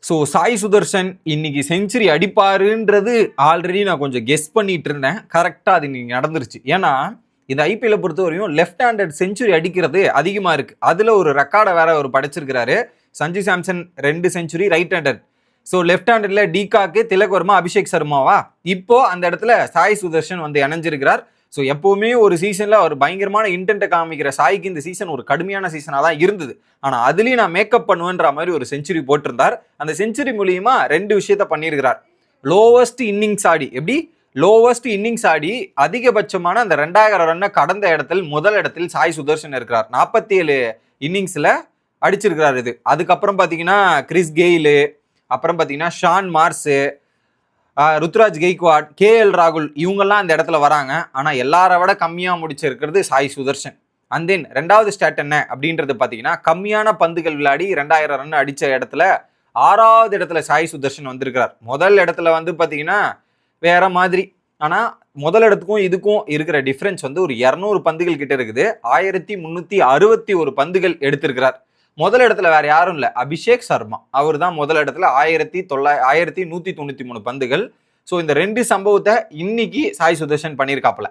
So Sai Sudarshan இன்னைக்கு century அடிப்பாருன்றது already நான் கொஞ்சம் கெஸ் பண்ணிட்டு இருந்தேன். கரெக்டாக அது இன்னைக்கு நடந்துருச்சு. ஏன்னா இந்த ஐபிஎல்லை பொறுத்தவரையும் லெஃப்ட் ஹேண்டட் செஞ்சுரி அடிக்கிறது அதிகமாக இருக்குது. அதில் ஒரு ரெக்கார்டை வேற அவர் படைச்சிருக்கிறாரு. Sanju Samson 2 century right handed. So left ஹேண்டட்ல டிகாக்கு, திலக் வர்மா, அபிஷேக் சர்மாவா இப்போ அந்த இடத்துல சாய் சுதர்ஷன் வந்து இணைஞ்சிருக்கிறார். ஸோ எப்போவுமே ஒரு சீசனில் அவர் பயங்கரமான இன்டென்ட்டை காமிக்கிற சாய்க்கு இந்த சீசன் ஒரு கடுமையான சீசனாக தான் இருந்தது. ஆனால் அதுலேயும் நான் மேக்கப் பண்ணுவேன்ற மாதிரி ஒரு செஞ்சுரி போட்டிருந்தார். அந்த செஞ்சுரி மூலியமா 2 விஷயத்த பண்ணியிருக்கிறார். லோவஸ்ட் இன்னிங்ஸ் ஆடி, எப்படி லோவஸ்ட் இன்னிங்ஸ் ஆடி அதிகபட்சமான அந்த 2000 ரன்னை கடந்த இடத்தில் முதல் இடத்தில் சாய் சுதர்ஷன் இருக்கிறார். 47 இன்னிங்ஸில் அடிச்சிருக்கிறார். இது அதுக்கப்புறம் பார்த்தீங்கன்னா கிறிஸ் கெயிலு, அப்புறம் பார்த்தீங்கன்னா Shaun Marsh, Ruturaj Gaikwad, KL ராகுல் இவங்கெல்லாம் அந்த இடத்துல வராங்க. ஆனால் எல்லாரை விட கம்மியாக முடிச்சிருக்கிறது சாய் சுதர்ஷன். அண்ட் தென் 2வது ஸ்டாட் என்ன அப்படின்றது பார்த்தீங்கன்னா கம்மியான பந்துகள் விளையாடி 2000 ரன் அடித்த இடத்துல 6வது இடத்துல சாய் சுதர்ஷன் வந்திருக்கிறார். முதல் இடத்துல வந்து பார்த்தீங்கன்னா வேற மாதிரி. ஆனால் முதல் இடத்துக்கும் இதுக்கும் இருக்கிற டிஃப்ரென்ஸ் வந்து ஒரு 200 பந்துகள் கிட்ட இருக்குது. 1361 பந்துகள் எடுத்திருக்கிறார். முதல் இடத்துல வேற யாரும் இல்லை, அபிஷேக் சர்மா. அவர் தான் முதல் இடத்துல 1193 பந்துகள். ஸோ இந்த 2 சம்பவத்தை இன்னைக்கு சாய் சுதர்ஷன் பண்ணியிருக்காப்புல.